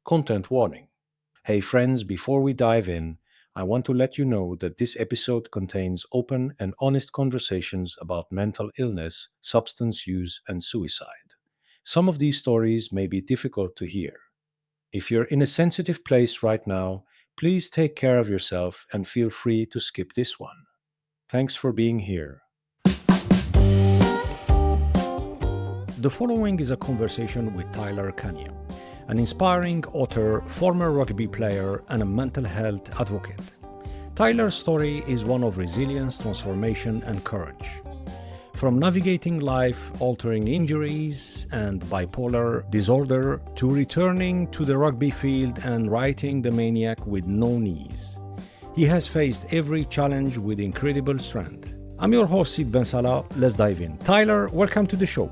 Content warning. Hey friends, before we dive in, I want to let you know that this episode contains open and honest conversations about mental illness, substance use, and suicide. Some of these stories may be difficult to hear. If you're in a sensitive place right now, please take care of yourself and feel free to skip this one. Thanks for being here. The following is a conversation with Tyler Kania, an inspiring author, former rugby player, and a mental health advocate. Tyler's story is one of resilience, transformation, and courage. From navigating life-altering injuries and bipolar disorder to returning to the rugby field and writing the Maniac with no knees, he has faced every challenge with incredible strength. I'm your host, Sid Bensalah. Let's dive in. Tyler, welcome to the show.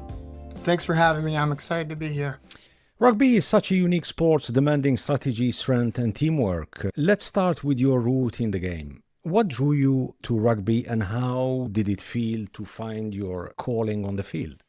Thanks for having me. I'm excited to be here. Rugby is such a unique sport demanding strategy, strength, and teamwork. Let's start with your root in the game. What drew you to rugby and how did it feel to find your calling on the field?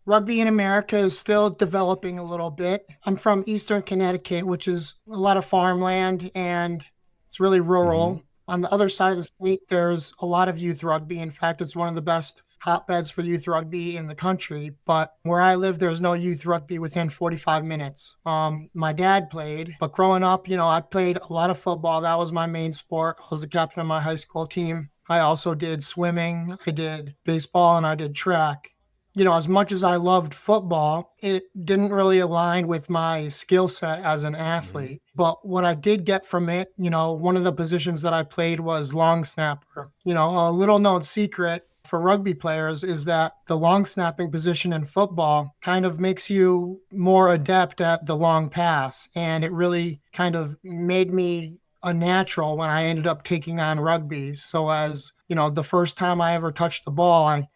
Rugby in America is still developing a little bit. I'm from Eastern Connecticut, which is a lot of farmland and it's really rural. On the other side of the state, there's a lot of youth rugby. In fact, it's one of the best hotbeds for youth rugby in the country. But where I live, there's no youth rugby within 45 minutes. My dad played, but growing up, I played a lot of football. That was my main sport. I was the captain of my high school team. I also did swimming, I did baseball, and I did track. As much as I loved football, it didn't really align with my skill set as an athlete. But what I did get from it, one of the positions that I played was long snapper. A little known secret for rugby players is that the long snapping position in football kind of makes you more adept at the long pass. And it really kind of made me a natural when I ended up taking on rugby. So as, the first time I ever touched the ball, I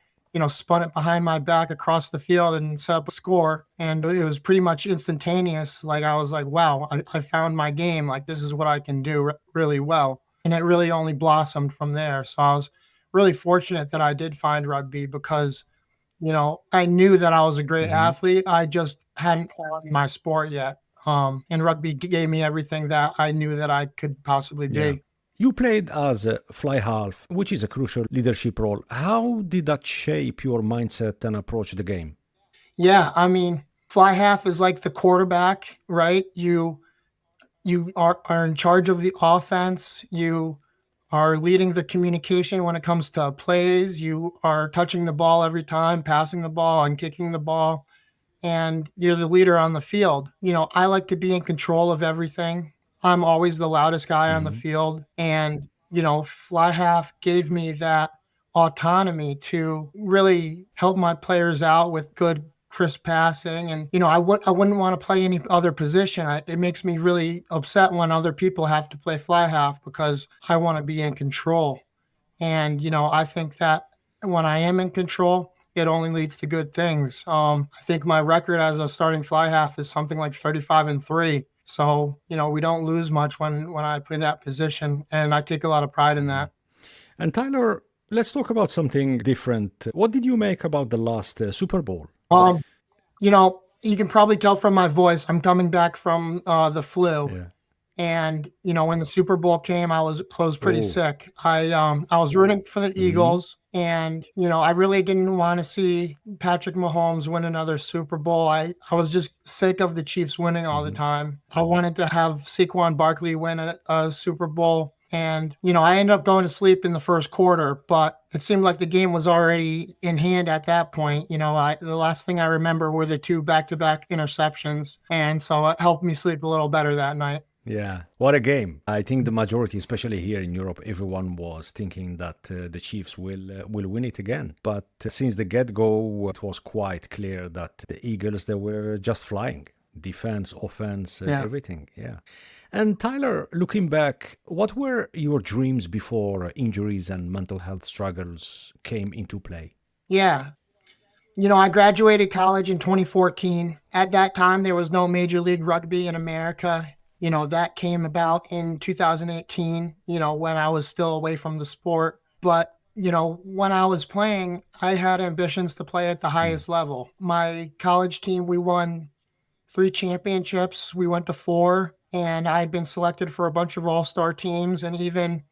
spun it behind my back across the field and set up a score. And it was pretty much instantaneous. Like, I was like, wow, I found my game. Like, this is what I can do really well. And it really only blossomed from there. So I was really fortunate that I did find rugby because, I knew that I was a great athlete. I just hadn't found my sport yet. And rugby gave me everything that I knew that I could possibly be. Yeah. You played as a fly half, which is a crucial leadership role. How did that shape your mindset and approach the game? Yeah, fly half is like the quarterback, right? You are in charge of the offense. You are leading the communication when it comes to plays. You are touching the ball every time, passing the ball and kicking the ball. And you're the leader on the field. I like to be in control of everything. I'm always the loudest guy on the field. And, fly half gave me that autonomy to really help my players out with good, crisp passing. And, I wouldn't want to play any other position. It makes me really upset when other people have to play fly half because I want to be in control. And, I think that when I am in control, it only leads to good things. I think my record as a starting fly half is something like 35-3. So, we don't lose much when I play that position, and I take a lot of pride in that. And Tyler, let's talk about something different. What did you make about the last Super Bowl? You can probably tell from my voice, I'm coming back from the flu. Yeah. And, when the Super Bowl came, I was pretty sick. I was rooting for the Eagles and, I really didn't want to see Patrick Mahomes win another Super Bowl. I was just sick of the Chiefs winning all the time. I wanted to have Saquon Barkley win a Super Bowl. And, I ended up going to sleep in the first quarter, but it seemed like the game was already in hand at that point. The last thing I remember were the 2 back-to-back interceptions. And so it helped me sleep a little better that night. Yeah, what a game. I think the majority, especially here in Europe, everyone was thinking that the Chiefs will win it again. But since the get-go, it was quite clear that the Eagles, they were just flying. Defense, offense, everything. Yeah. And Tyler, looking back, what were your dreams before injuries and mental health struggles came into play? Yeah. I graduated college in 2014. At that time, there was no Major League Rugby in America. That came about in 2018, when I was still away from the sport. But, when I was playing, I had ambitions to play at the highest level. My college team, we won 3 championships. We went to 4, and I had been selected for a bunch of all-star teams, and even,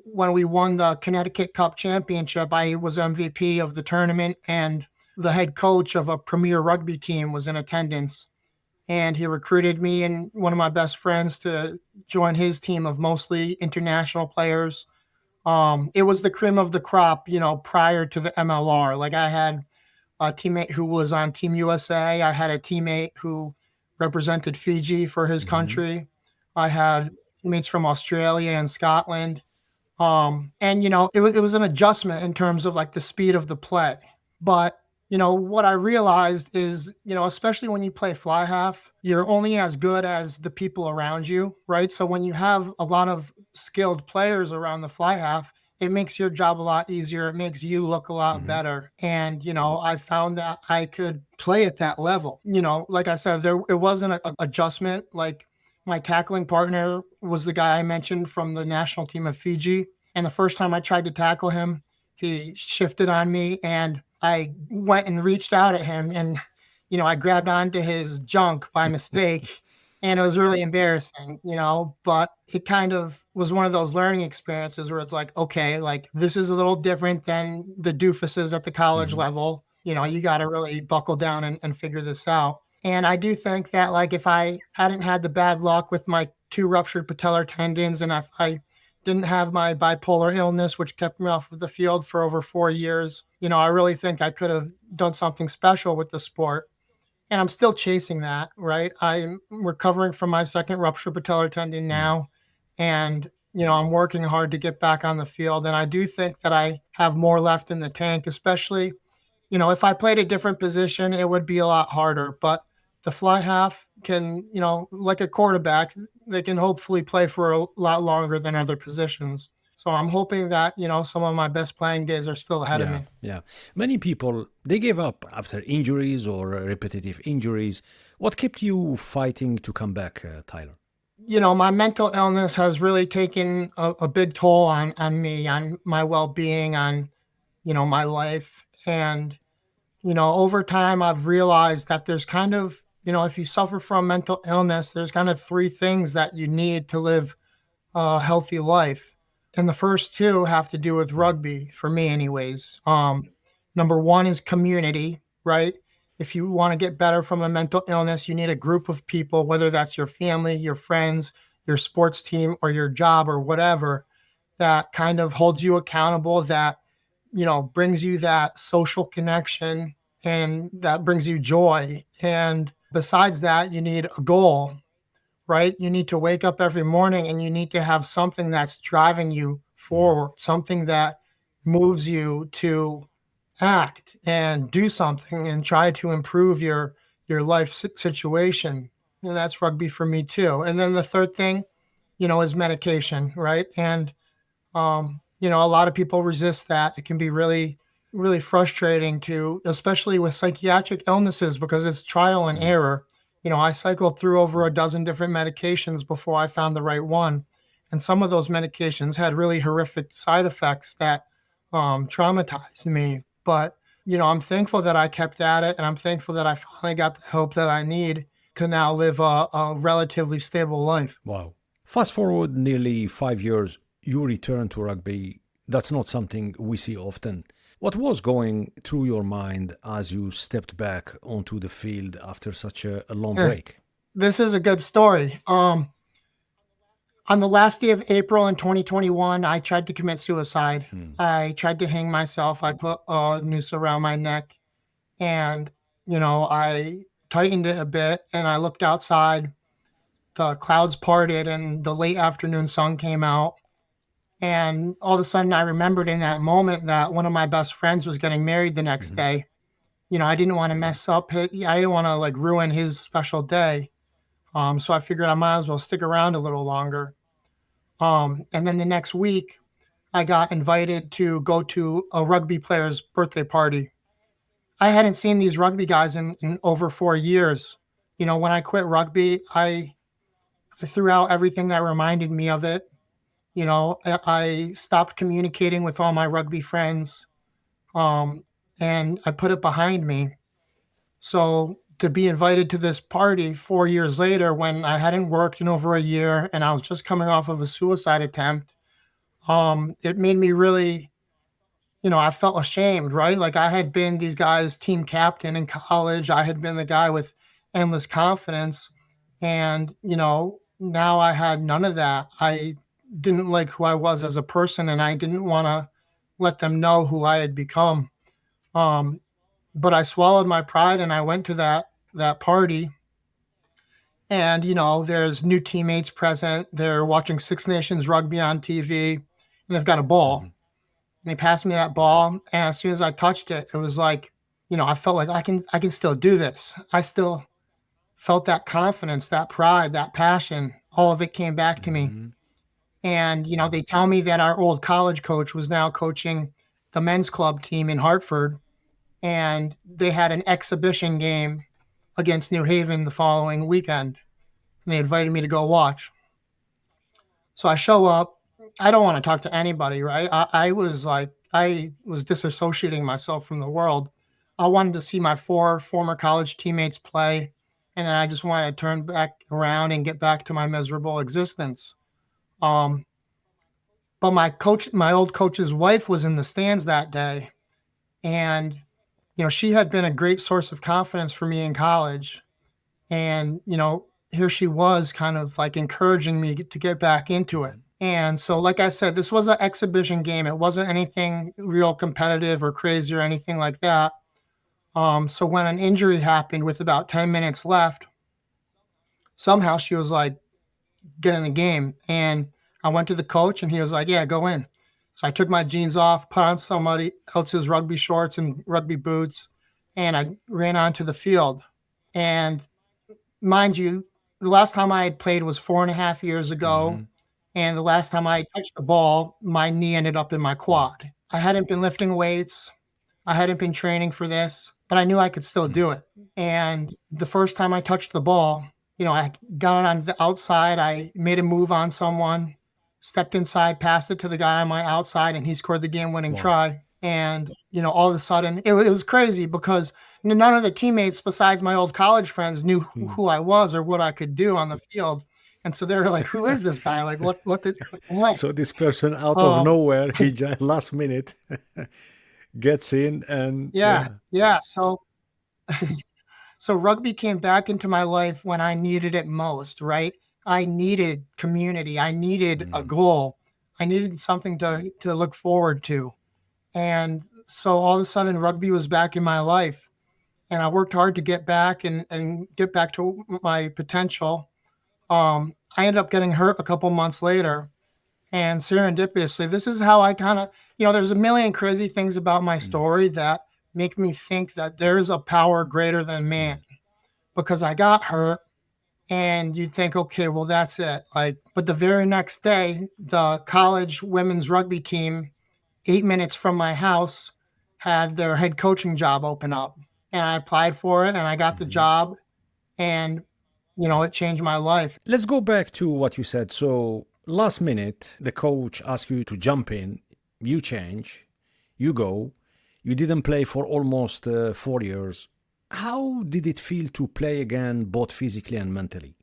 when we won the Connecticut Cup championship, I was MVP of the tournament, and the head coach of a premier rugby team was in attendance, and he recruited me and one of my best friends to join his team of mostly international players. It was the cream of the crop, prior to the MLR. Like, I had a teammate who was on Team USA. I had a teammate who represented Fiji for his Hmm. country. I had teammates from Australia and Scotland. And it was an adjustment in terms of like the speed of the play. But what I realized is, especially when you play fly half, you're only as good as the people around you, right? So when you have a lot of skilled players around the fly half, it makes your job a lot easier. It makes you look a lot Hmm. better. And, I found that I could play at that level. Like I said, it wasn't an adjustment. Like, my tackling partner was the guy I mentioned from the national team of Fiji. And the first time I tried to tackle him, he shifted on me and I went and reached out at him and, I grabbed onto his junk by mistake. And it was really embarrassing, but it kind of was one of those learning experiences where it's like, okay, like this is a little different than the doofuses at the college Hmm. level. You got to really buckle down and figure this out. And I do think that, like, if I hadn't had the bad luck with my 2 ruptured patellar tendons, and if I didn't have my bipolar illness, which kept me off of the field for over 4 years, I really think I could have done something special with the sport. And I'm still chasing that, right? I'm recovering from my second ruptured patellar tendon Hmm. now. And, I'm working hard to get back on the field. And I do think that I have more left in the tank, especially, if I played a different position, it would be a lot harder. But the fly half can, like a quarterback, they can hopefully play for a lot longer than other positions. So I'm hoping that, some of my best playing days are still ahead of Yeah, me. yeah. Many people they give up after injuries or repetitive injuries. What kept you fighting to come back, Tyler? My mental illness has really taken a big toll on me, on my well-being, on, my life. And, over time, I've realized that there's kind of, if you suffer from mental illness, there's kind of three things that you need to live a healthy life. And the first two have to do with Mm. rugby for me, anyways. Number one is community, right? If you want to get better from a mental illness, you need a group of people, whether that's your family, your friends, your sports team, or your job, or whatever, that kind of holds you accountable, that, brings you that social connection and that brings you joy. And besides that, you need a goal, right? You need to wake up every morning and you need to have something that's driving you Mm. forward, something that moves you to act and do something and try to improve your life situation. And that's rugby for me too. And then the third thing, is medication, right? And a lot of people resist that. It can be really, really frustrating to, especially with psychiatric illnesses, because it's trial and Mm. error. I cycled through over a dozen different medications before I found the right one. And some of those medications had really horrific side effects that traumatized me. But, I'm thankful that I kept at it. And I'm thankful that I finally got the help that I need to now live a relatively stable life. Wow. Fast forward nearly 5 years, you return to rugby. That's not something we see often. What was going through your mind as you stepped back onto the field after such a long Eh, break? this is a good story. On the last day of April in 2021, I tried to commit suicide. Hmm. I tried to hang myself. I put a noose around my neck and, I tightened it a bit and I looked outside. The clouds parted and the late afternoon sun came out. And all of a sudden, I remembered in that moment that one of my best friends was getting married the next Hmm. day. I didn't want to mess up it. I didn't want to like ruin his special day. So I figured I might as well stick around a little longer. And then the next week, I got invited to go to a rugby player's birthday party. I hadn't seen these rugby guys in over 4 years. When I quit rugby, I threw out everything that reminded me of it. I stopped communicating with all my rugby friends, um, and I put it behind me. So to be invited to this party 4 years later when I hadn't worked in over a year and I was just coming off of a suicide attempt, it made me really, I felt ashamed, right? Like I had been these guys' team captain in college. I had been the guy with endless confidence. And, now I had none of that. I didn't like who I was as a person and I didn't want to let them know who I had become. Um, but I swallowed my pride and I went to that party. And, there's new teammates present. They're watching Six Nations rugby on TV and they've got a ball. Mhm. And he passed me that ball, and as soon as I touched it, it was like, I felt like I can still do this. I still felt that confidence, that pride, that passion. All of it came back to me. Mhm. And, they tell me that our old college coach was now coaching the men's club team in Hartford, and they had an exhibition game against New Haven the following weekend. And they invited me to go watch. So I show up. I don't want to talk to anybody, right? I was like, I was disassociating myself from the world. I wanted to see my 4 former college teammates play. And then I just wanted to turn back around and get back to my miserable existence. Um, but my old coach's wife was in the stands that day. And, she had been a great source of confidence for me in college. And, here she was kind of like encouraging me to get back into it. And so, like I said, this was an exhibition game. It wasn't anything real competitive or crazy or anything like that. So when an injury happened with about 10 minutes left, somehow she was like, get in the game. And I went to the coach and he was like, yeah, go in. So I took my jeans off, put on somebody else's rugby shorts and rugby boots, and I ran onto the field. And mind you, the last time I had played was 4.5 years ago. Mhm. And the last time I touched the ball, my knee ended up in my Wow. quad. I hadn't been lifting weights. I hadn't been training for this, but I knew I could still Mm. do it. And the first time I touched the ball, I got it on the outside. I made a move on someone, stepped inside, passed it to the guy on my outside, and he scored the game-winning Wow. try. And, all of a sudden, it was crazy because none of the teammates besides my old college friends knew Mm. who I was or what I could do on the field. And so they were like, who is this guy? Like, what the heck? So this person out of Um, nowhere, he just last minute gets in and yeah, yeah. yeah. So rugby came back into my life when I needed it most, right? I needed community. I needed a Mm. goal. I needed something to look forward to. And so all of a sudden rugby was back in my life. And I worked hard to get back and get back to my potential. I ended up getting hurt a couple months later. And serendipitously, this is how I kind of, there's a million crazy things about my Mm. story that make me think that there's a power greater than Mm. man because I got hurt and you'd think, okay, well, that's it. Like, but the very next day, the college women's rugby team, 8 minutes from my house, had their head coaching job open up. And I applied for it and I got the Mhm. job. And, it changed my life. Let's go back to what you said. So last minute, the coach asks you to jump in, you change, you go. You didn't play for almost 4 years. How did it feel to play again, both physically and mentally?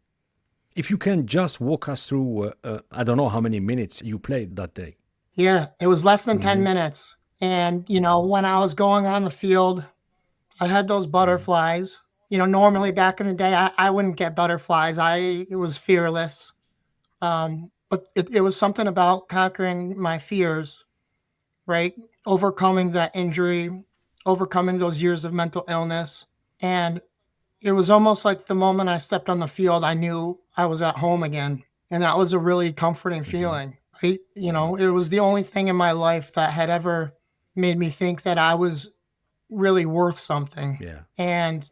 If you can just walk us through, I don't know how many minutes you played that day. Yeah, it was less than 10 Hmm. minutes. And, when I was going on the field, I had those butterflies. Normally back in the day, I wouldn't get butterflies. It was fearless. But it was something about conquering my fears, right? Overcoming that injury, overcoming those years of mental illness. And it was almost like the moment I stepped on the field, I knew I was at home again. And that was a really comforting Hmm. feeling. Right? It was the only thing in my life that had ever made me think that I was really worth something. Yeah. And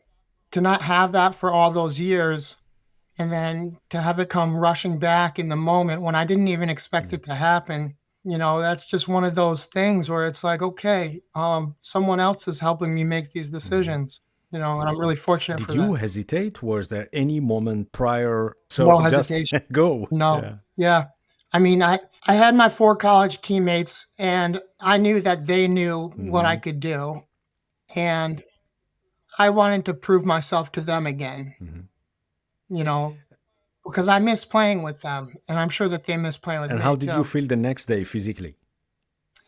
to not have that for all those years and then to have it come rushing back in the moment when I didn't even expect Mm. it to happen, that's just one of those things where it's like, okay, someone else is helping me make these Mhm. decisions, and I'm really fortunate Did for you that. hesitate? Was there any moment prior? So No just hesitation. go. No. Yeah. Yeah. I mean, I had my 4 college teammates and I knew that they knew what I Hmm. could do. And I wanted to prove myself to them again, you know, because I miss playing with them, and I'm sure that they miss playing with And how me did you too. feel the next day physically?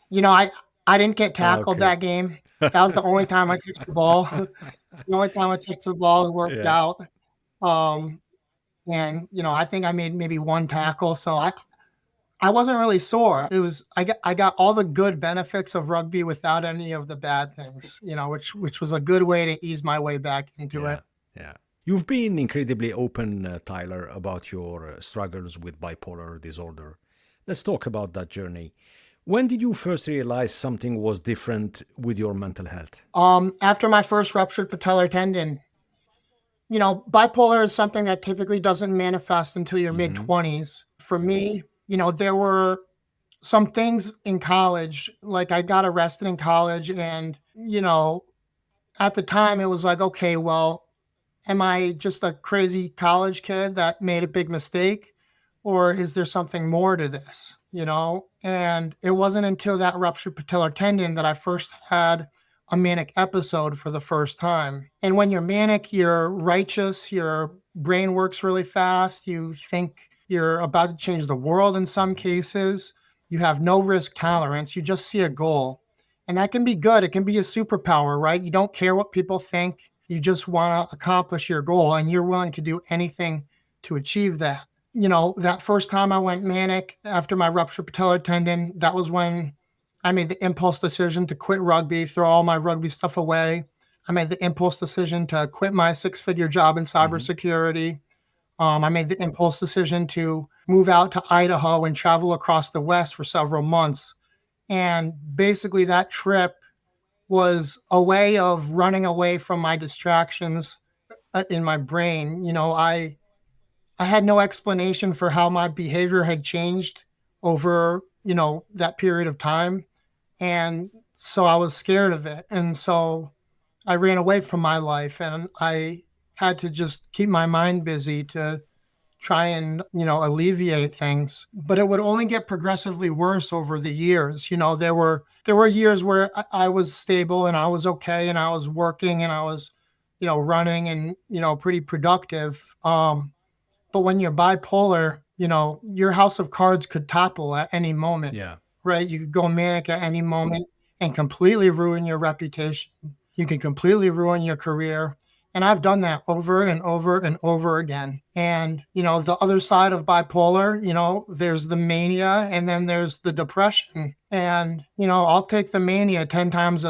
You know, I didn't get Ah, tackled okay. that game. That was the only time I touched the ball. The only time I touched the ball and worked Yeah. out. Um, and I think I made maybe one tackle, so I wasn't really sore. It was I got all the good benefits of rugby without any of the bad things, which was a good way to ease my way back into Yeah. it. Yeah. You've been incredibly open, Tyler, about your struggles with bipolar disorder. Let's talk about that journey. When did you first realize something was different with your mental health? After my first ruptured patellar tendon, bipolar is something that typically doesn't manifest until your mid Mm-hmm. 20s. For me, there were some things in college, like I got arrested in college, and at the time it was like, okay, well, am I just a crazy college kid that made a big mistake? Or is there something more to this? And it wasn't until that ruptured patellar tendon that I first had a manic episode for the first time. And when you're manic, you're righteous, your brain works really fast, you think you're about to change the world in some cases, you have no risk tolerance, you just see a goal. And that can be good. It can be a superpower, right? You don't care what people think. You just want to accomplish your goal and you're willing to do anything to achieve that. That first time I went manic after my ruptured patellar tendon, that was when I made the impulse decision to quit rugby, throw all my rugby stuff away. I made the impulse decision to quit my 6-figure job in Mm-hmm. cybersecurity. I made the impulse decision to move out to Idaho and travel across the West for several months. And basically, that trip was a way of running away from my distractions in my brain. I had no explanation for how my behavior had changed over, that period of time. And so I was scared of it. And so I ran away from my life and I had to just keep my mind busy to try and, alleviate things. But it would only get progressively worse over the years. There were years where I was stable and I was okay and I was working and I was, running and, pretty productive. But when you're bipolar, your house of cards could topple at any moment, Yeah. right? You could go manic at any moment and completely ruin your reputation. You could completely ruin your career. And I've done that over and over and over again. And, the other side of bipolar, there's the mania and then there's the depression. And, I'll take the mania 10 times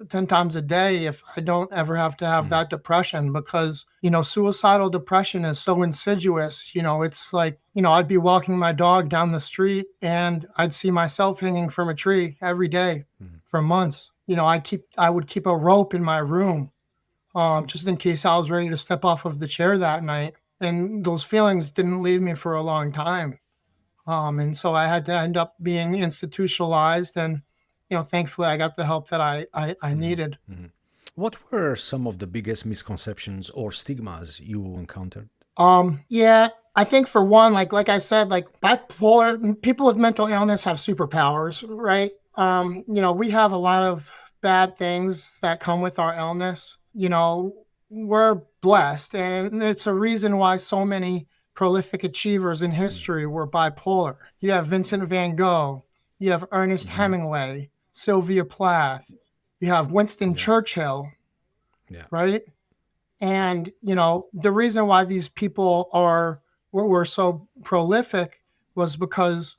10 times a day if I don't ever have to have Mm. that depression because, suicidal depression is so insidious. It's like, I'd be walking my dog down the street and I'd see myself hanging from a tree every day Mm. for months. I would keep a rope in my room just in case I was ready to step off of the chair that night. And those feelings didn't leave me for a long time. And so I had to end up being institutionalized. And, thankfully I got the help that I Mhm. needed. Mhm. What were some of the biggest misconceptions or stigmas you encountered? Yeah, I think for one, like I said, like bipolar people with mental illness have superpowers, right? We have a lot of bad things that come with our illness. We're blessed, and it's a reason why so many prolific achievers in Mm. history were bipolar. You have Vincent van Gogh, you have Ernest Mhm. Hemingway, Sylvia Plath, you have Winston Yeah. Churchill, Yeah. right? And, the reason why these people were so prolific was because,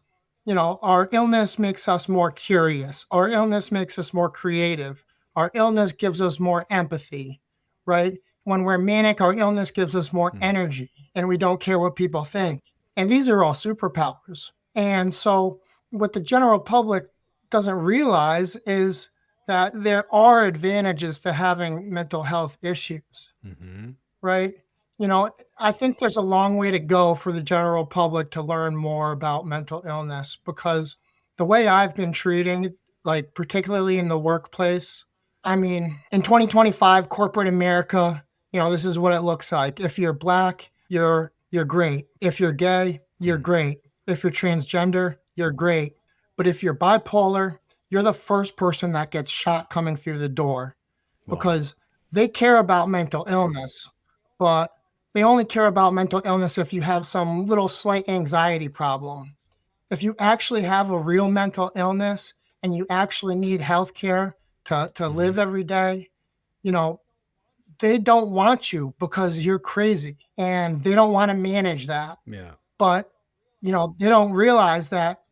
our illness makes us more curious. Our illness makes us more creative. Our illness gives us more empathy, right? When we're manic, our illness gives us more Mm. energy and we don't care what people think. And these are all superpowers. And so what the general public doesn't realize is that there are advantages to having mental health issues, Mhm. right? You know, I think there's a long way to go for the general public to learn more about mental illness because the way I've been treating, like particularly in the workplace, I mean, in 2025, corporate America, this is what it looks like. If you're black, you're great. If you're gay, you're Mm. great. If you're transgender, you're great. But if you're bipolar, you're the first person that gets shot coming through the door Wow. because they care about mental illness, but they only care about mental illness if you have some little slight anxiety problem. If you actually have a real mental illness and you actually need health care to Hmm. live every day, you know, they don't want you because you're crazy and they don't want to manage that. Yeah. But, they don't realize that,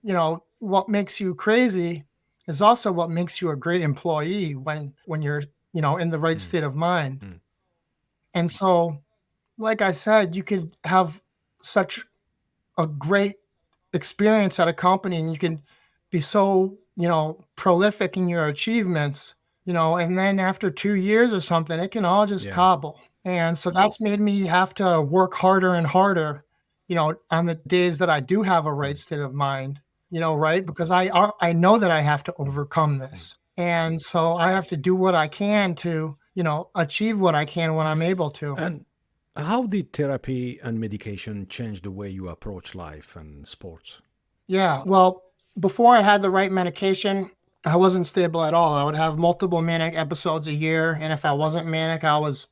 what makes you crazy is also what makes you a great employee when you're, in the right Mm, state of mind. mm. And so, like I said, you could have such a great experience at a company and you can be so, prolific in your achievements, and then after 2 years or something, it can all just Yeah. topple. And so that's made me have to work harder and harder, on the days that I do have a right Mm, state of mind, right? Because I know that I have to mm, overcome mm. this. And so I have to do what I can to, achieve what I can when I'm able to. And how did therapy and medication change the way you approach life and sports? Yeah. Well, before I had the right medication, I wasn't stable at all. I would have multiple manic episodes a year. And if I wasn't manic, I was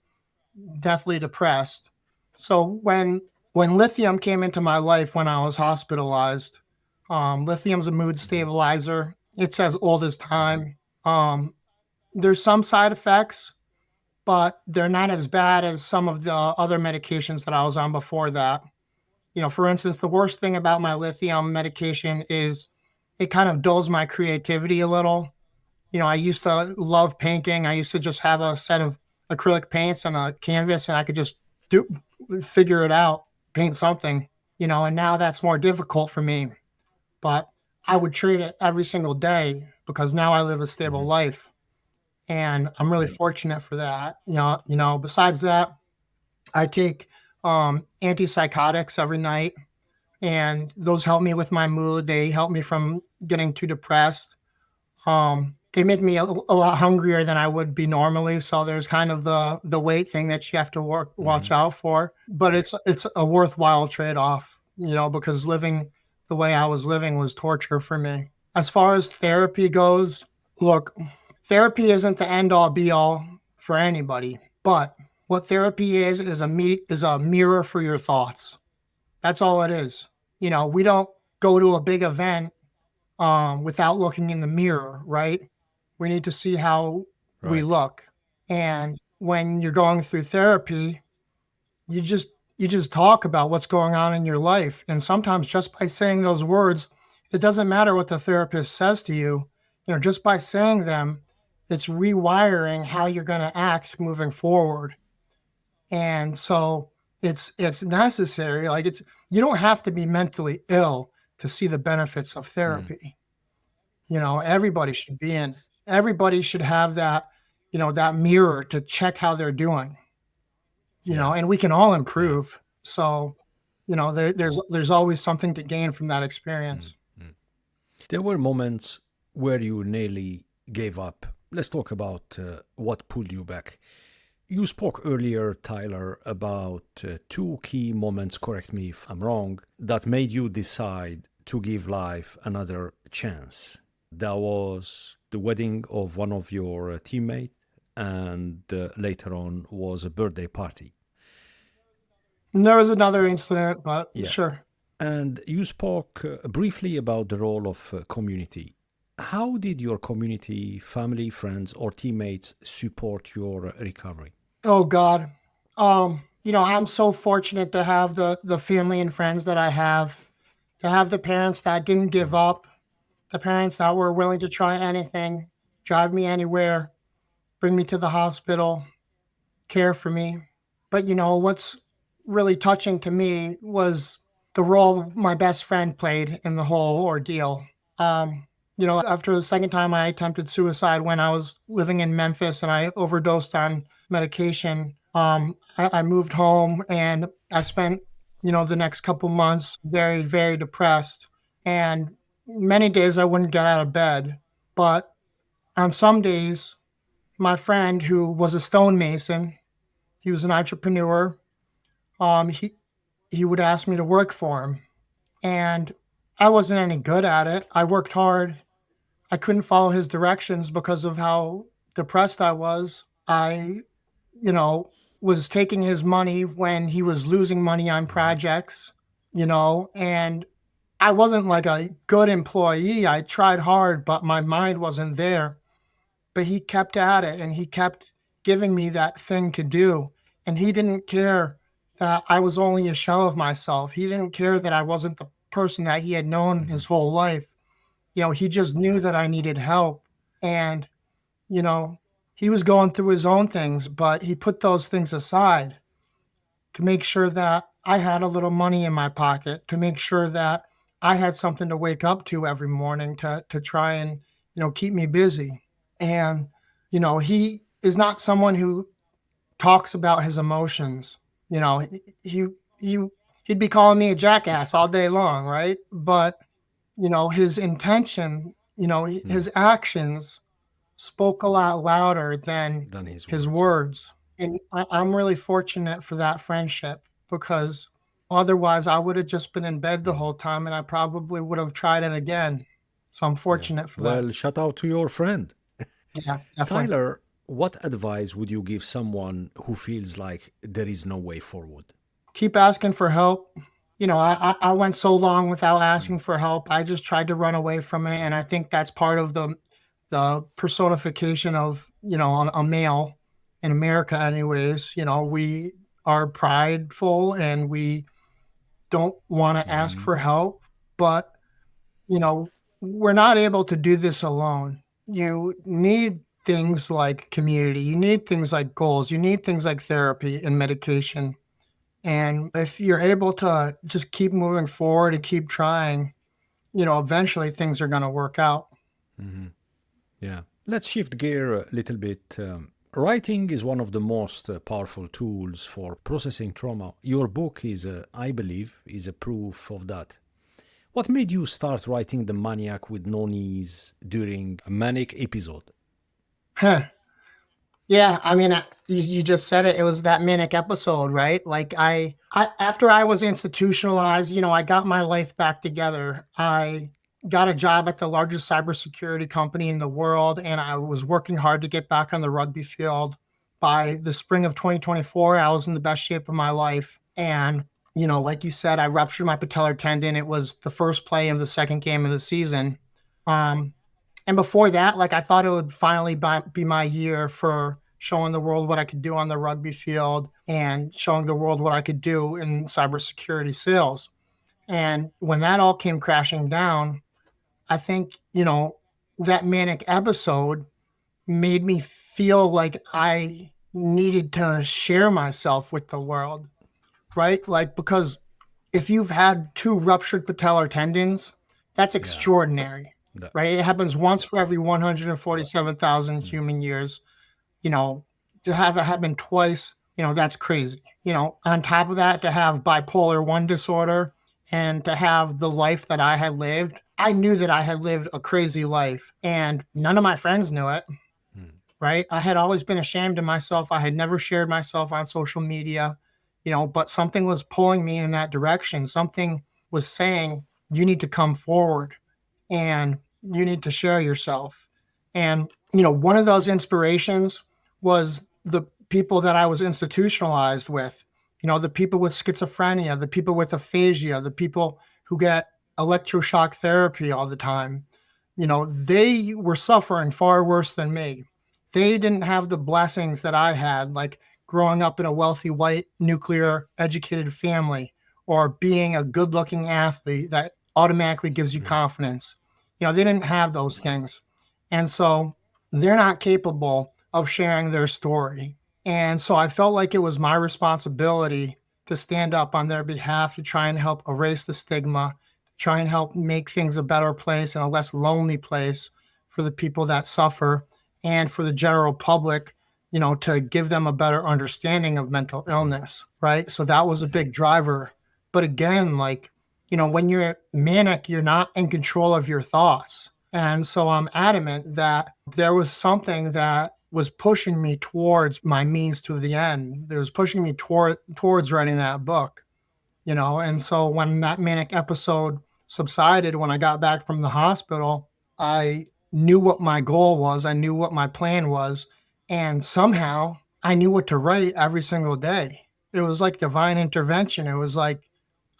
deathly depressed. So when lithium came into my life when I was hospitalized, lithium's a mood Hmm. stabilizer. It's as old as time. Um, there's some side effects, but they're not as bad as some of the other medications that I was on before that. For instance, the worst thing about my lithium medication is it kind of dulls my creativity a little. I used to love painting. I used to just have a set of acrylic paints and a canvas and I could just do figure it out, paint something, and now that's more difficult for me. But I would trade it every single day because now I live a stable Hmm. life and I'm really fortunate for that. Besides that, I take antipsychotics every night and those help me with my mood. They help me from getting too depressed. They make me a lot hungrier than I would be normally. So there's kind of the weight thing that you have to watch Hmm. out for. But it's a worthwhile trade off, because living the way I was living was torture for me. As far as therapy goes, look, therapy isn't the end all be all for anybody. But what therapy is a mirror for your thoughts. That's all it is. We don't go to a big event without looking in the mirror, right? We need to see how we Right. look. And when you're going through therapy, you just you just talk about what's going on in your life. And sometimes just by saying those words, it doesn't matter what the therapist says to you. Just by saying them, it's rewiring how you're going to act moving forward. And so it's necessary. Like it's you don't have to be mentally ill to see the benefits of Mm, therapy. Everybody should be in. Everybody should have that, that mirror to check how they're doing. yeah. And we can all Yeah. improve. So, there's always something to gain from that Mm, experience. mm. There were moments where you nearly gave up. Let's talk about what pulled you back. You spoke earlier, Tyler, about two key moments, correct me if I'm wrong, that made you decide to give life another chance. That was the wedding of one of your teammates, and later on was a birthday party. And there was another incident, but Yeah. sure. And you spoke briefly about the role of community. How did your community, family, friends, or teammates support your recovery? Oh God. I'm so fortunate to have the family and friends that I have, to have the parents that didn't give Mhm. up, the parents that were willing to try anything, drive me anywhere, bring me to the hospital, care for me. But what's really touching to me was the role my best friend played in the whole ordeal. After the second time I attempted suicide when I was living in Memphis and I overdosed on medication, I moved home and I spent, the next couple months very, very depressed. And many days I wouldn't get out of bed. But on some days, my friend who was a stonemason, he was an entrepreneur. He would ask me to work for him, and I wasn't any good at it. I worked hard. I couldn't follow his directions because of how depressed I was. I was taking his money when he was losing money on Mhm. projects, and I wasn't like a good employee. I tried hard, but my mind wasn't there. But he kept at it and he kept giving me that thing to do. And he didn't care that I was only a shell of myself. He didn't care that I wasn't the person that he had known Mhm. his whole life. He just knew that I needed help. And, you know, he was going through his own things, but he put those things aside to make sure that I had a little money in my pocket, to make sure that I had something to wake up to every morning to try and, keep me busy. And, he is not someone who talks about his emotions. He he he'd be calling me a jackass all day long, right? But, his intention, Mm. his actions spoke a lot louder than Than his his words, yeah. words. And I'm really fortunate for that friendship because otherwise I would have just been in bed the Mhm. whole time and I probably would have tried it again. So I'm Yeah. fortunate for that. Well, shout out to your friend. Yeah, definitely. Tyler, what advice would you give someone who feels like there is no way forward? Keep asking for help. I went so long without Mm. asking for help. I just tried to run away from it. And I think that's part of the personification of, a male in America anyways. We are prideful and we don't want to ask Mhm. for help, but you know, we're not able to do this alone. You need things like community, you need things like goals, you need things like therapy and medication. And if you're able to just keep moving forward and keep trying, eventually things are going to work out. Mhm. Yeah. Let's shift gear a little bit. Writing is one of the most powerful tools for processing trauma. Your book is, I believe, is a proof of that. What made you start writing The Maniac with no knees during a manic episode? Yeah, I mean, you just said it. It was that manic episode, right? Like I after I was institutionalized, I got my life back together. I got a job at the largest cybersecurity company in the world, and I was working hard to get back on the rugby field. By the spring of 2024, I was in the best shape of my life, and like you said, I ruptured my patellar tendon. It was the first play of the second game of the season. Um, and before that, like I thought it would finally be my year for showing the world what I could do on the rugby field and showing the world what I could do in cybersecurity sales. And when that all came crashing down, I think, that manic episode made me feel like I needed to share myself with the world, right? Like, because if you've had two ruptured patellar tendons, that's Yeah. extraordinary, That, right? It happens once for every 147,000 mm, human years. You know, to have it happen twice, that's crazy. On top of that, to have bipolar I disorder and to have the life that I had lived, I knew that I had lived a crazy life and none of my friends knew it, mm, right? I had always been ashamed of myself. I had never shared myself on social media, but something was pulling me in that direction. Something was saying, you need to come forward and you need to share yourself. And, one of those inspirations was the people that I was institutionalized with, the people with schizophrenia, the people with aphasia, the people who get electroshock therapy all the time. They were suffering far worse than me. They didn't have the blessings that I had, like growing up in a wealthy, white, nuclear educated family or being a good looking athlete that automatically gives you mm, confidence. They didn't have those things. And so they're not capable of sharing their story. And so I felt like it was my responsibility to stand up on their behalf to try and help erase the stigma, try and help make things a better place and a less lonely place for the people that suffer and for the general public, to give them a better understanding of mental mhm, illness, right? So that was a big driver. But again, like, when you're manic, you're not in control of your thoughts. And so I'm adamant that there was something that was pushing me towards my means to the end. It was pushing me towards writing that book, and so when that manic episode subsided, when I got back from the hospital, I knew what my goal was, I knew what my plan was, and somehow I knew what to write every single day. It was like divine intervention. It was like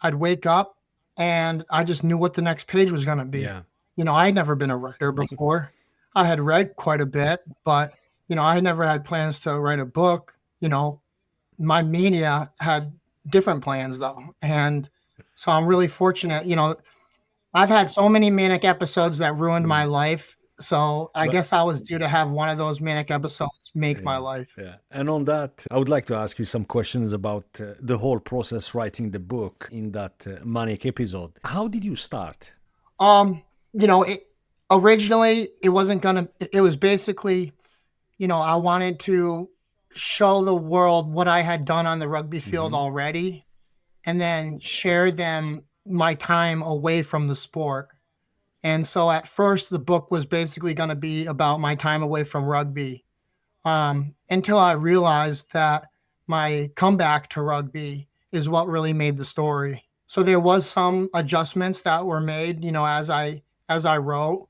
I'd wake up and I just knew what the next page was going to be. Yeah. I'd never been a writer before. I had read quite a bit, but I never had plans to write a book. My Mania had different plans though. And so I'm really fortunate. I've had so many manic episodes that ruined my Mm. life. So I But guess I was due to have one of those manic episodes make my yeah, life. yeah. And on that, I would like to ask you some questions about the whole process writing the book in that manic episode. How did you start? Um, it originally it wasn't gonna it was basically, I wanted to show the world what I had done on the rugby field Hmm. already and then share them my time away from the sport. And so at first the book was basically going to be about my time away from rugby. Until I realized that my comeback to rugby is what really made the story. So there was some adjustments that were made, as I wrote.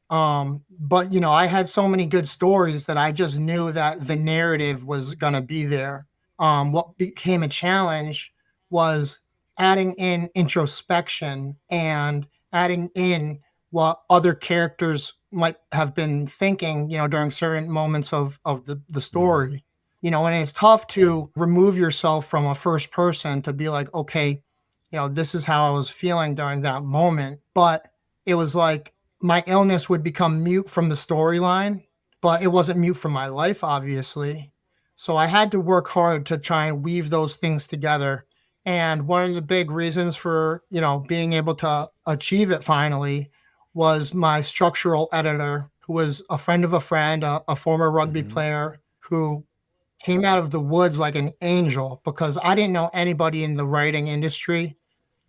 But I had so many good stories that I just knew that the narrative was gonna be there. What became a challenge was adding in introspection and adding in what other characters might have been thinking, during certain moments of the Hmm. story. And it's tough to remove yourself from a first person to be like, okay, this is how I was feeling during that moment. But it was like my illness would become mute from the storyline, but it wasn't mute from my life, obviously. So I had to work hard to try and weave those things together. And one of the big reasons for, being able to achieve it finally was my structural editor, who was a friend of a friend, a former rugby Hmm. player who came out of the woods like an angel because I didn't know anybody in the writing industry.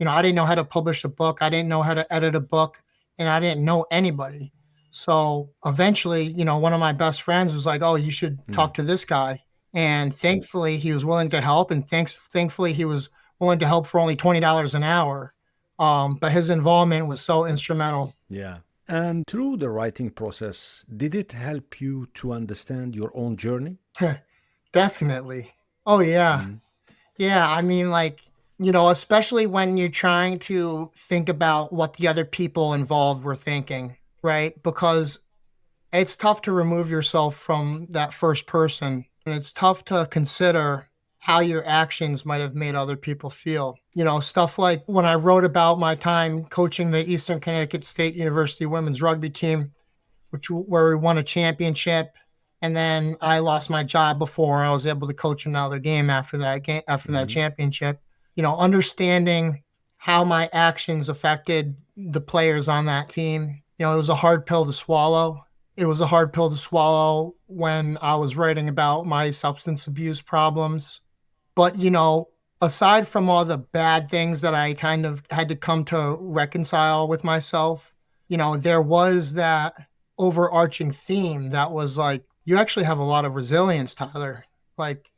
I didn't know how to publish a book. I didn't know how to edit a book, and I didn't know anybody. So eventually, one of my best friends was like, "Oh, you should talk to this guy." And thankfully, he was willing to help, and thankfully, he was willing to help for only $20 an hour. But his involvement was so instrumental. Yeah. And through the writing process, did it help you to understand your own journey? Definitely. Oh yeah. Mm. Yeah, I mean, like, especially when you're trying to think about what the other people involved were thinking, right? Because it's tough to remove yourself from that first person, and it's tough to consider how your actions might have made other people feel. Stuff like when I wrote about my time coaching the Eastern Connecticut State University women's rugby team, where we won a championship. And then I lost my job before I was able to coach another game after that Hmm. championship. Understanding how my actions affected the players on that team. It was a hard pill to swallow. It was a hard pill to swallow when I was writing about my substance abuse problems. But, aside from all the bad things that I kind of had to come to reconcile with myself, there was that overarching theme that was like, you actually have a lot of resilience, Tyler. Like,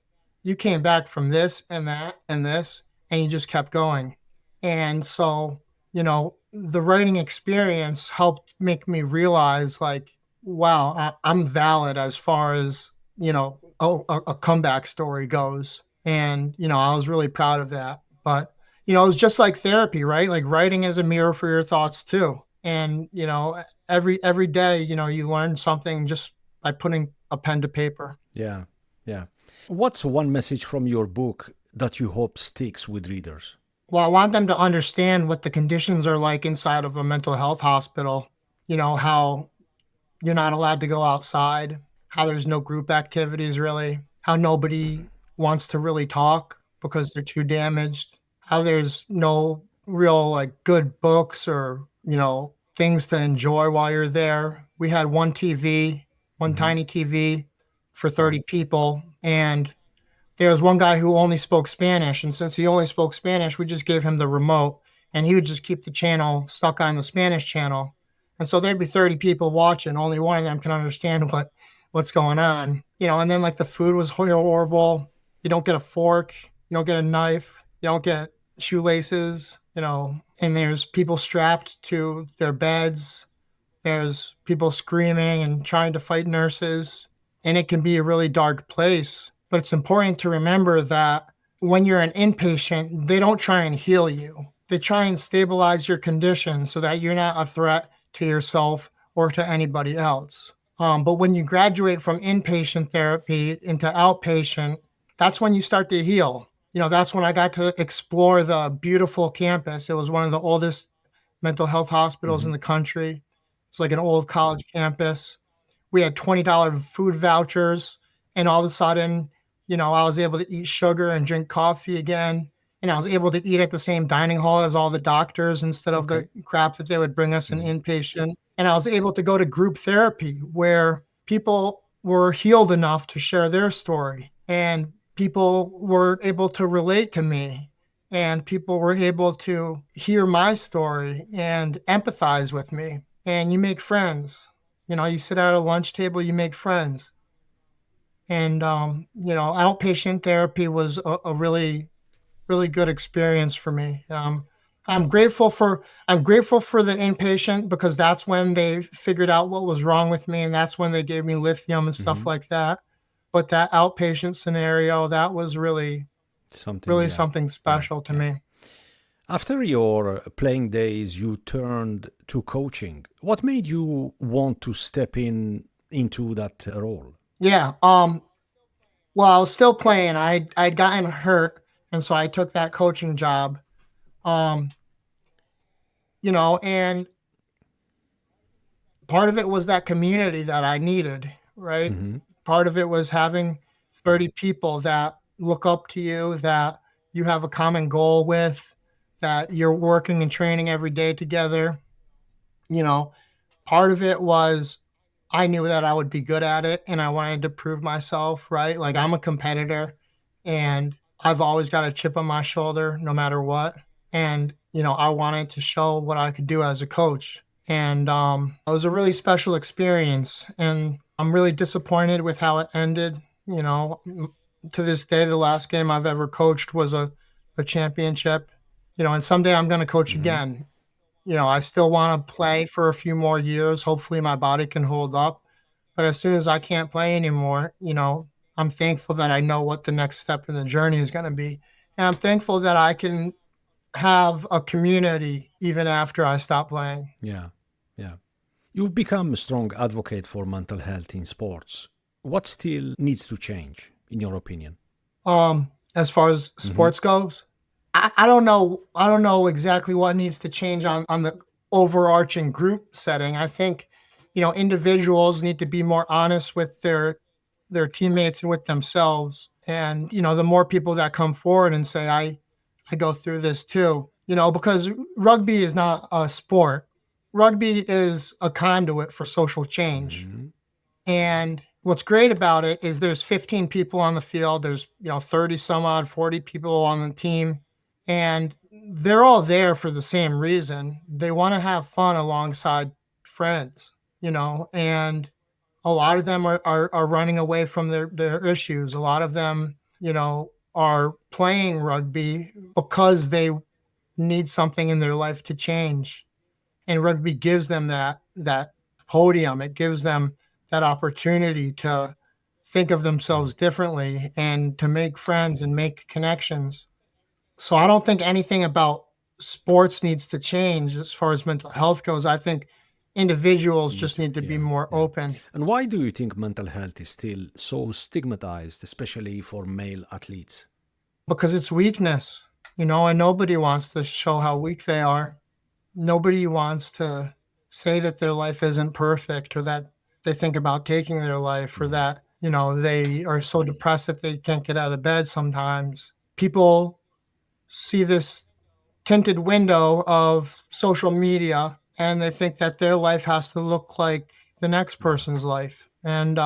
you came back from this and that and this, and you just kept going. And so, the writing experience helped make me realize, like, wow, I'm valid as far as, a comeback story goes. And, I was really proud of that. But, it was just like therapy, right? Like writing is a mirror for your thoughts too. And, every day, you learn something just by putting a pen to paper. Yeah. Yeah. What's one message from your book that you hope sticks with readers? Well, I want them to understand what the conditions are like inside of a mental health hospital, how you're not allowed to go outside, how there's no group activities really, how nobody wants to really talk because they're too damaged, how there's no real like good books or, things to enjoy while you're there. We had one TV, one Hmm. tiny TV for 30 people, and there was one guy who only spoke Spanish, and since he only spoke Spanish, we just gave him the remote, and he would just keep the channel stuck on the Spanish channel. And so there'd be 30 people watching. Only one of them can understand what's going on. And then like the food was horrible. You don't get a fork, you don't get a knife, you don't get shoelaces, and there's people strapped to their beds. There's people screaming and trying to fight nurses, and it can be a really dark place. But it's important to remember that when you're an inpatient, they don't try and heal you. They try and stabilize your condition so that you're not a threat to yourself or to anybody else. But when you graduate from inpatient therapy into outpatient, that's when you start to heal. That's when I got to explore the beautiful campus. It was one of the oldest mental health hospitals in Hmm. the country. It's like an old college campus. We had $20 food vouchers, and all of a sudden, I was able to eat sugar and drink coffee again. And I was able to eat at the same dining hall as all the doctors instead of the Okay. crap that they would bring us in Hmm. inpatient. And I was able to go to group therapy where people were healed enough to share their story, and people were able to relate to me, and people were able to hear my story and empathize with me. And you make friends. You sit at a lunch table, you make friends. And, outpatient therapy was a really, really good experience for me. I'm grateful for the inpatient because that's when they figured out what was wrong with me, and that's when they gave me lithium and stuff Hmm. like that. But that outpatient scenario, that was really, Something, really yeah. something Yeah. special to Yeah. me. After your playing days, you turned to coaching. What made you want to step into that role? Yeah. Well, I was still playing. I'd gotten hurt, and so I took that coaching job. Um, and part of it was that community that I needed, right? Hmm. Part of it was having 30 people that look up to you, that you have a common goal with, that you're working and training every day together. You know, Part of it was I knew that I would be good at it and I wanted to prove myself, right? Like I'm a competitor and I've always got a chip on my shoulder no matter what. And, I wanted to show what I could do as a coach. And it was a really special experience. And I'm really disappointed with how it ended. To this day, the last game I've ever coached was a championship. And someday I'm going to coach Hmm. again. I still want to play for a few more years. Hopefully, my body can hold up. But as soon as I can't play anymore, I'm thankful that I know what the next step in the journey is going to be. And I'm thankful that I can have a community even after I stop playing. Yeah. Yeah. You've become a strong advocate for mental health in sports. What still needs to change, in your opinion? As far as Hmm. sports goes, I don't know. I don't know exactly what needs to change on the overarching group setting. I think, individuals need to be more honest with their teammates and with themselves. And, the more people that come forward and say, I go through this too, because rugby is not a sport. Rugby is a conduit for social change. Hmm. And what's great about it is there's 15 people on the field. There's, 30 some odd, 40 people on the team. And they're all there for the same reason. They want to have fun alongside friends, and a lot of them are running away from their issues. A lot of them, are playing rugby because they need something in their life to change, and rugby gives them that podium. It gives them that opportunity to think of themselves differently and to make friends and make connections. So I don't think anything about sports needs to change as far as mental health goes. I think individuals Me just too. need to be Yeah. more Yeah. open And why do you think mental health is still so stigmatized, especially for male athletes? because it's weakness, and nobody wants to show how weak they are. Nobody wants to say that their life isn't perfect, or that they think about taking their life, or Mhm. that, they are so depressed that they can't get out of bed sometimes. People see this tinted window of social media and they think that their life has to look like the next Yeah. person's life. And,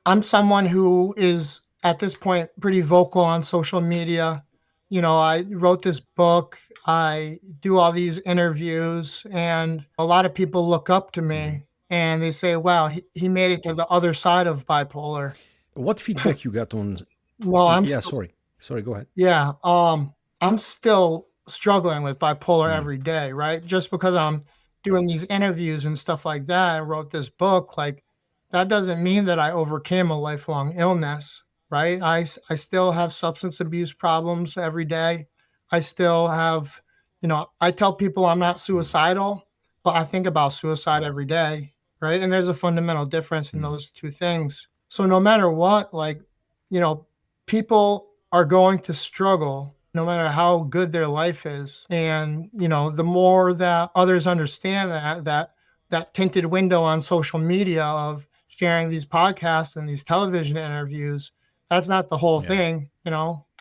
I'm someone who is at this point pretty vocal on social media. I wrote this book, I do all these interviews, and a lot of people look up to Mhm. me and they say, wow, he made it to the other side of bipolar. What feedback you got on? Well, I'm Yeah. still Sorry. Sorry. Go ahead. Yeah, I'm still struggling with bipolar Mm. every day, right? Just because I'm doing these interviews and stuff like that and wrote this book, like that doesn't mean that I overcame a lifelong illness. right? I still have substance abuse problems every day. I still have, I tell people I'm not Mm, suicidal, but I think about suicide every day, right? And there's a fundamental difference in mm, those two things. So no matter what, like, you know, people are going to struggle no matter how good their life is. And, the more that others understand that tinted window on social media of sharing these podcasts and these television interviews, that's not the whole yeah, thing.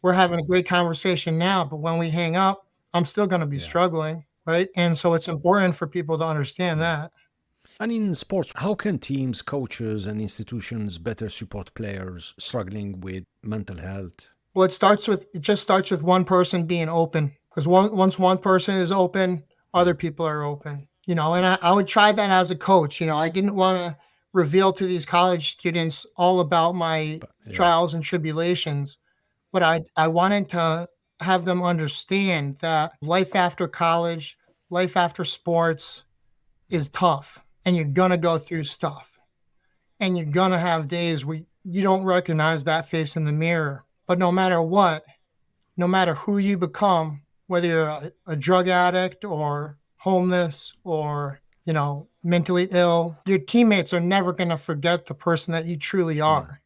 We're having a great conversation now, but when we hang up, I'm still going to be yeah, struggling, right? And so it's important for people to understand yeah. that. And in sports, how can teams, coaches, and institutions better support players struggling with mental health? Well, it just starts with one person being open, because once one person is open, other Mm, people are open. And I would try that as a coach. I didn't want to reveal to these college students all about my but yeah, trials and tribulations, but I wanted to have them understand that life after college, life after sports mm, is tough, and you're gonna go through stuff, and you're gonna have days where you don't recognize that face in the mirror. But no matter what, no matter who you become, whether you're a drug addict or homeless or, mentally ill, your teammates are never going to forget the person that you truly mm, are.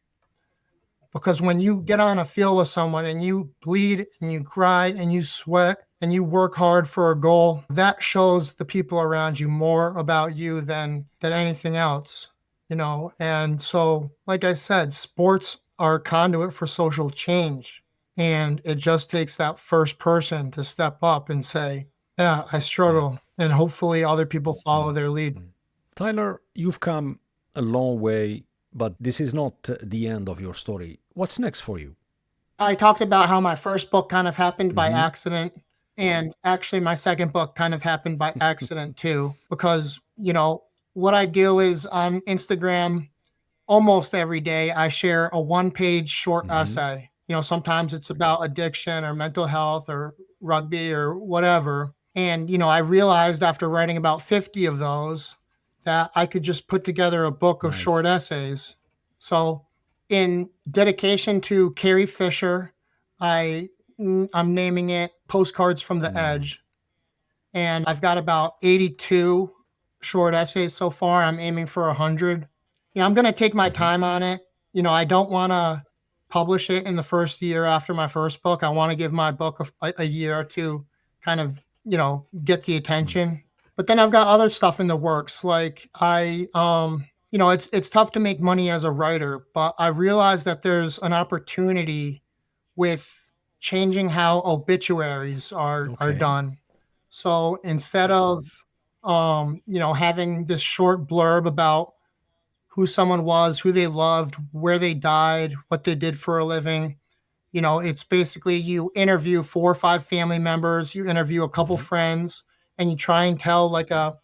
Because when you get on a field with someone and you bleed and you cry and you sweat and you work hard for a goal, that shows the people around you more about you than anything else. And so, like I said, sports are a conduit for social change. And it just takes that first person to step up and say, yeah, I yeah. struggle. And hopefully other people follow Mm, their lead. mm. Tyler, you've come a long way, but this is not the end of your story. What's next for you? I talked about how my first book kind of happened by Hmm. accident. And actually, my second book kind of happened by accident too, because, what I do is on Instagram, almost every day, I share a one-page short Hmm. essay. Sometimes it's about addiction or mental health or rugby or whatever. And, I realized after writing about 50 of those that I could just put together a book of Nice. short essays. So, in dedication to Carrie Fisher, I I'm naming it Postcards from the Mm, Edge, and I've got about 82 short essays so far. I'm aiming for 100. I'm going to take my mhm. time on it. I don't want to publish it in the first year after my first book. I want to give my book a year or two, kind of, get the Mm, attention. But then I've got other stuff in the works. Like it's tough to make money as a writer, but I realize that there's an opportunity with changing how obituaries are okay. done. So instead of having this short blurb about who someone was, who they loved, where they died, what they did for a living, it's basically you interview 4 or 5 family members, you interview a couple Hmm. friends, and you try and tell like a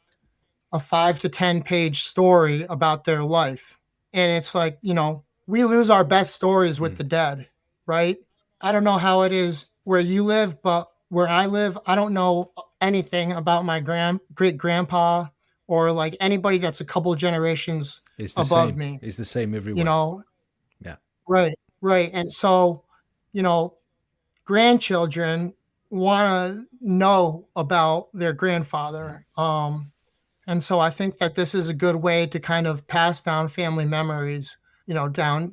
5 to 10 page story about their life. And it's like, we lose our best stories with Mm, the dead, right? I don't know how it is where you live, but where I live, I don't know anything about my great grandpa or like anybody that's a couple generations it's the above same. me, It's the same you everywhere. know? Yeah. Right, right. And so, you know, grandchildren want to know about their Mm, grandfather. And so I think that this is a good way to kind of pass down family memories, down,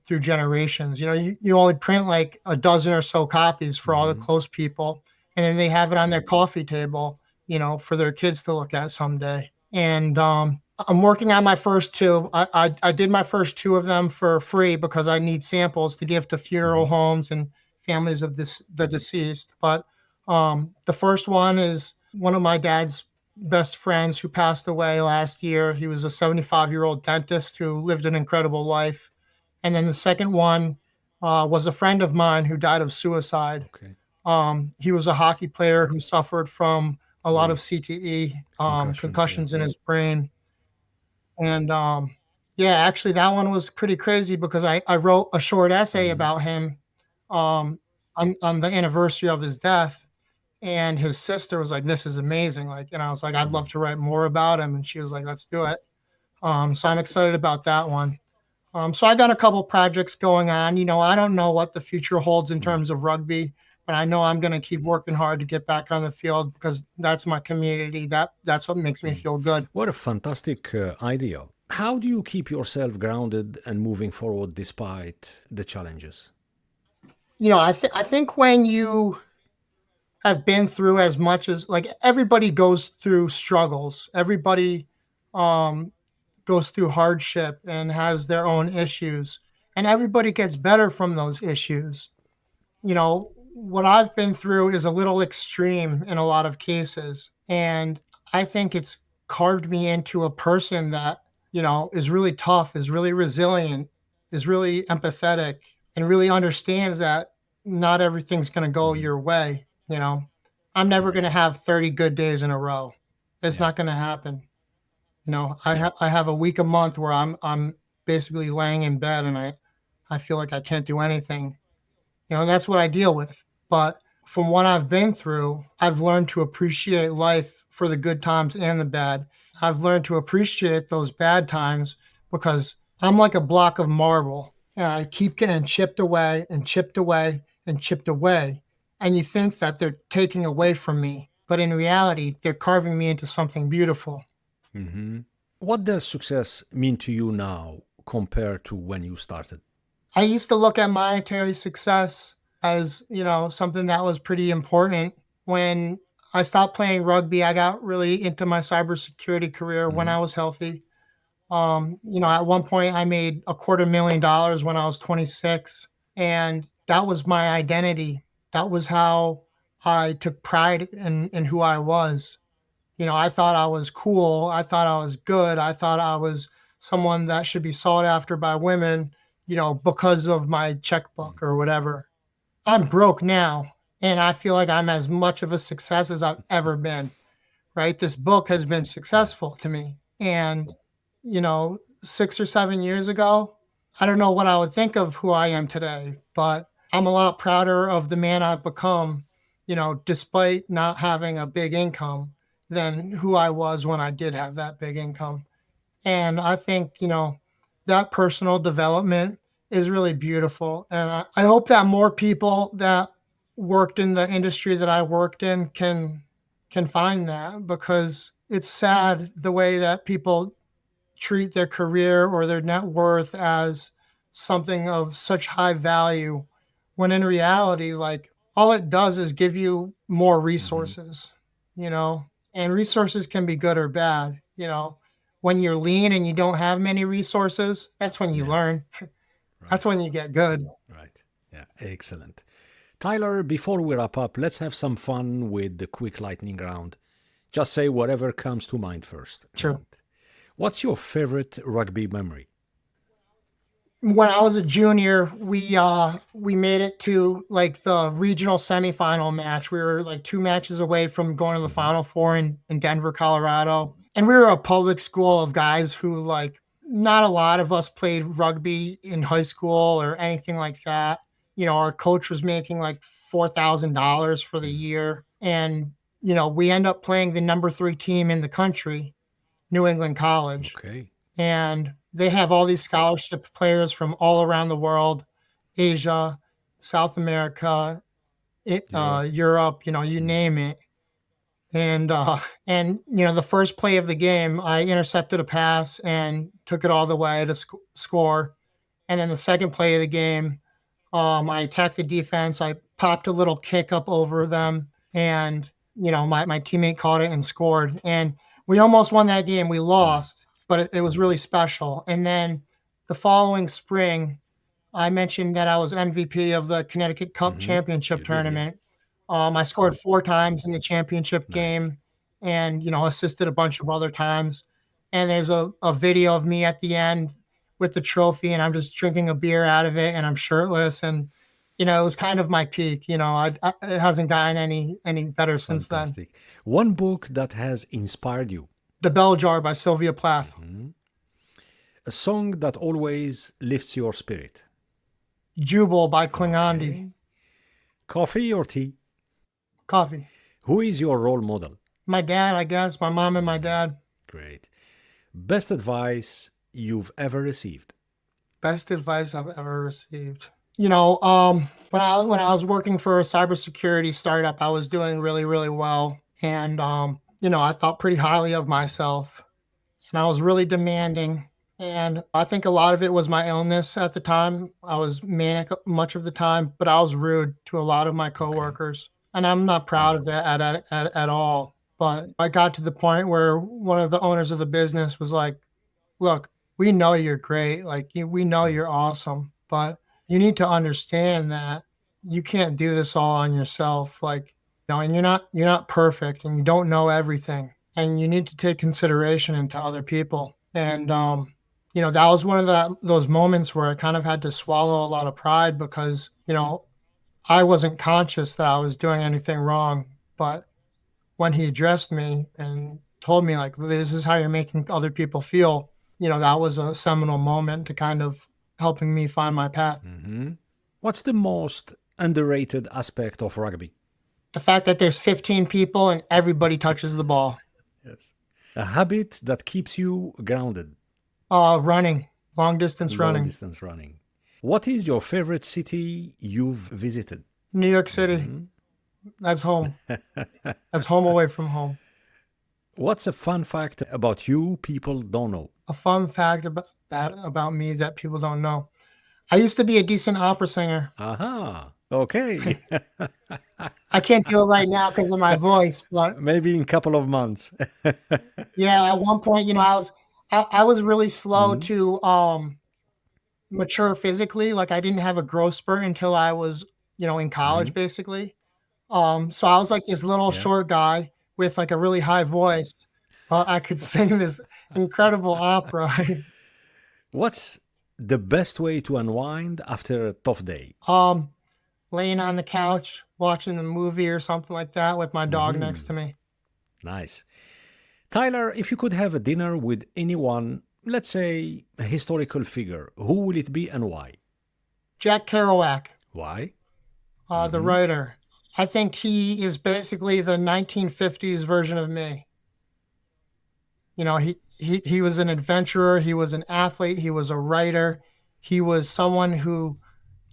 through generations. You only print like a dozen or so copies for all the mhm. close people, and then they have it on their coffee table, for their kids to look at someday. And I'm working on my first two. I did my first two of them for free because I need samples to give to funeral Mhm. homes and families of the deceased. But the first one is one of my dad's best friends who passed away last year. He was a 75-year-old dentist who lived an incredible life. And then the second one was a friend of mine who died of suicide. Okay. He was a hockey player who suffered from a lot Ooh, of CTE, concussions. Yeah. concussions in his brain. And yeah, actually, that one was pretty crazy because I wrote a short essay Mhm. about him um, on the anniversary of his death, and his sister was like, "This is amazing!" Like, and I was like, "I'd love Mm. to write more about him," and she was like, "Let's do it." So I'm excited about that one. So I got a couple projects going on. I don't know what the future holds in terms of rugby, but I know I'm going to keep working hard to get back on the field because that's my community. That's what makes me feel good. What a fantastic idea. How do you keep yourself grounded and moving forward despite the challenges? I think when you have been through as much as like everybody goes through struggles, everybody um, goes through hardship and has their own issues, and everybody gets better from those issues. What I've been through is a little extreme in a lot of cases. And I think it's carved me into a person that, is really tough, is really resilient, is really empathetic, and really understands that not everything's going to go Mhm. your way. I'm never going Right. to have 30 good days in a row. It's Yeah. not going to happen. I have a week a month where I'm basically laying in bed and I feel like I can't do anything. That's what I deal with. But from what I've been through, I've learned to appreciate life for the good times and the bad. I've learned to appreciate those bad times because I'm like a block of marble and I keep getting chipped away and chipped away and chipped away. And you think that they're taking away from me, but in reality, they're carving me into something beautiful. Hmm. What does success mean to you now compared to when you started? I used to look at monetary success as, something that was pretty important. When I stopped playing rugby, I got really into my cybersecurity career when Hmm. I was healthy. At one point I made $250,000 when I was 26, and that was my identity. That was how I took pride in who I was. I thought I was cool. I thought I was good. I thought I was someone that should be sought after by women, because of my checkbook or whatever. I'm broke now, and I feel like I'm as much of a success as I've ever been, right? This book has been Yeah. successful to me. And, 6 or 7 years ago, I don't know what I would think of who I am today, but I'm a lot prouder of the man I've become, despite not having a big income than who I was when I did have that big income. And I think, that personal development is really beautiful. And I hope that more people that worked in the industry that I worked in can find that, because it's sad the way that people treat their career or their net worth as something of such high value, when in reality, like, all it does is give you more Hmm. resources, you know, and resources can be good or bad. When you're lean and you don't have many resources, that's when you Yeah. learn. That's Right. when you get good. Right. Yeah. Excellent. Tyler, before we wrap up, let's have some fun with the quick lightning round. Just say whatever comes to mind first. True. And what's your favorite rugby memory? When I was a junior, we made it to like the regional semifinal match. We were like 2 matches away from going to the Hmm. Final Four in Denver, Colorado. And we were a public school of guys who, like, not a lot of us played rugby in high school or anything like that. Our coach was making like $4,000 for the year. And, we end up playing the number 3 team in the country, New England College, Okay. and they have all these scholarship players from all around the world, Asia, South America, Europe. Europe, you Mm. name it. And the first play of the game, I intercepted a pass and took it all the way to score. And then the second play of the game, I attacked the defense. I popped a little kick up over them, and my teammate caught it and scored. And we almost won that game. We Mm. lost, but it was really special. And then the following spring, I mentioned that I was MVP of the Connecticut Cup Hmm. Championship You did, yeah. tournament. I scored 4 times in the championship Nice. game, and assisted a bunch of other times. And there's a video of me at the end with the trophy, and I'm just drinking a beer out of it, and I'm shirtless, and it was kind of my peak. It hasn't gotten any better since then. Fantastic. One book that has inspired you. The Bell Jar by Sylvia Plath. Mhm. A song that always lifts your spirit. Jubal by Klingandi. Okay. Coffee or tea? Coffee. Who is your role model? My dad, I guess. My mom and my dad. Great. Best advice you've ever received? Best advice I've ever received. When I was working for a cybersecurity startup, I was doing really, really well. And I thought pretty highly of myself. And I was really demanding. And I think a lot of it was my illness at the time. I was manic much of the time, but I was rude to a lot of my Okay. coworkers. And I'm not proud of that at all. But I got to the point where one of the owners of the business was like, look, we know you're great. Like, we know Mm. you're awesome, but you need to understand that you can't do this all on yourself. Like, and you're not perfect and you don't know everything. And you need to take consideration into other people. And that was one of those moments where I kind of had to swallow a lot of pride because, I wasn't conscious that I was doing anything wrong. But when he addressed me and told me like, this is how you're making other people feel, that was a seminal moment to kind of helping me find my path. Hmm. What's the most underrated aspect of rugby? The fact that there's 15 people and everybody touches the ball. Yes. A habit that keeps you grounded. Running, long distance Long running. distance running. What is your favorite city you've visited? New York City, Mhm. that's home. That's home away from home. What's a fun fact about you people don't know? A fun fact about me that people don't know. I used to be a decent opera singer. Aha. Okay. I can't do it right now because of my voice, but Maybe in a couple of months. yeah, at one point, I was really slow Mhm. to mature physically. Like I didn't have a growth spurt until I was, in college Mhm. basically. So I was like this little Yeah. short guy with like a really high voice. I could sing this incredible opera. What's the best way to unwind after a tough day? um, Laying on the couch, watching a movie or something like that with my dog next to Mhm. me. Nice. Tyler, if you could have a dinner with anyone, let's say a historical figure, who will it be and why? Jack Kerouac, Why? the Hmm. writer. I think he is basically the 1950s version of me. He was an adventurer, he was an athlete, he was a writer, he was someone who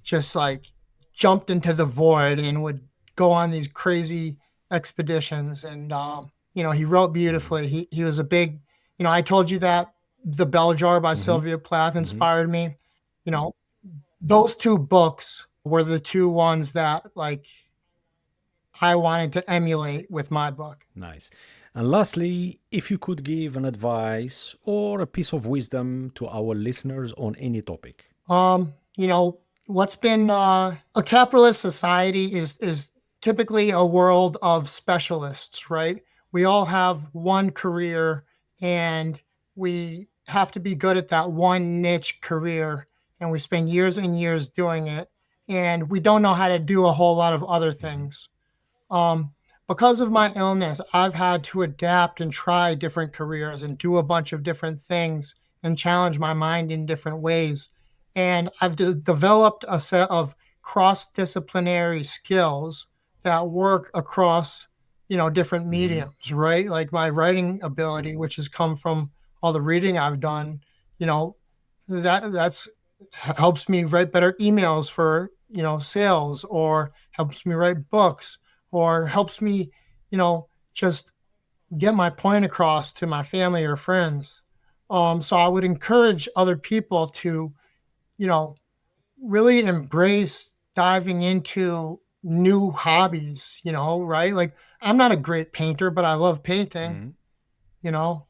just like jumped into the void and would go on these crazy expeditions. And he wrote Hmm. beautifully. He was a big, I told you that The Bell Jar by Hmm. Sylvia Plath Hmm. inspired me. You know, those two books were the two ones that like I wanted to emulate with my book. Nice. And lastly, if you could give an advice or a piece of wisdom to our listeners on any topic. What's been a capitalist society is typically a world of specialists, right? We all have one career and we have to be good at that one niche career and we spend years and years doing it and we don't know how to do a whole lot of other Hmm. things. Um, because of my illness, I've had to adapt and try different careers and do a bunch of different things and challenge my mind in different ways. And I've developed a set of cross disciplinary skills that work across, different Hmm. mediums, right? Like my writing ability, which has come from all the reading I've done, you know, that's helps me write better emails for, sales or helps me write books or helps me, just get my point across to my family or friends. So I would encourage other people to, you know, really embrace diving into new hobbies, right? Like I'm not a great painter, but I love painting, Hmm. you know.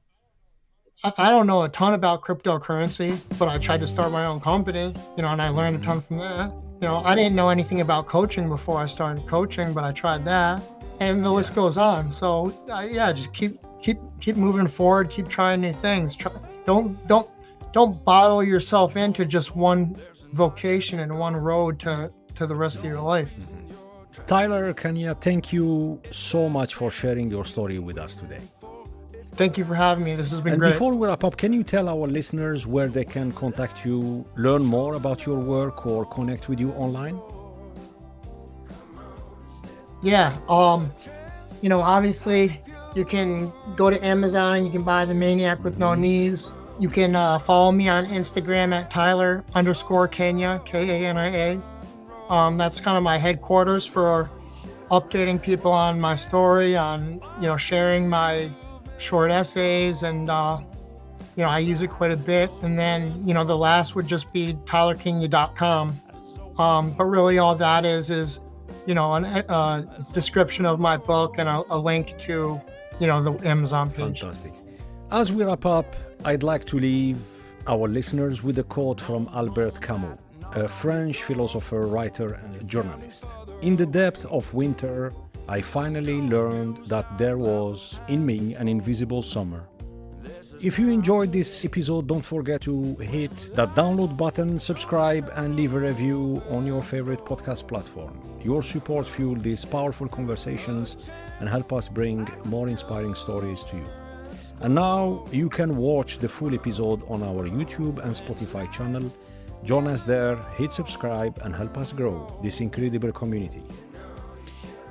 I don't know a ton about cryptocurrency, but I tried to start my own company, and I learned a Hmm. ton from that. I didn't know anything about coaching before I started coaching, but I tried that, and the list Yeah. goes on. So yeah, just keep moving forward, keep trying new things. Don't bottle yourself into just one vocation and one road to the rest of your life. Mhm. Tyler Kania, thank you so much for sharing your story with us today. Thank you for having me. This has been And great. before we wrap up, can you tell our listeners where they can contact you, learn more about your work, or connect with you online? Yeah. Obviously you can go to Amazon and you can buy the Maniac with No Hmm. Knees. You can follow me on Instagram at Tyler_Kania, Kania. That's kind of my headquarters for updating people on my story, on, sharing my short essays, and, I use it quite a bit. And then, the last would just be tylerkania.com. But really all that is a description of my book and a link to, the Amazon page. Fantastic. As we wrap up, I'd like to leave our listeners with a quote from Albert Camus, a French philosopher, writer, and journalist. In the depth of winter, I finally learned that there was in me an invisible summer. If you enjoyed this episode, don't forget to hit that download button, subscribe, and leave a review on your favorite podcast platform. Your support fuels these powerful conversations and help us bring more inspiring stories to you. And now you can watch the full episode on our YouTube and Spotify channel. Join us there, hit subscribe, and help us grow this incredible community.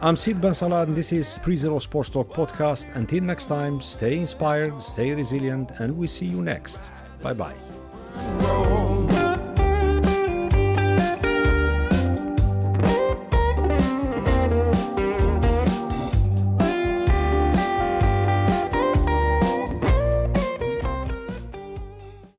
I'm Sid Bensalah, and this is Pre-Zero Sports Talk Podcast. Until next time, stay inspired, stay resilient, and we see you next. Bye-bye.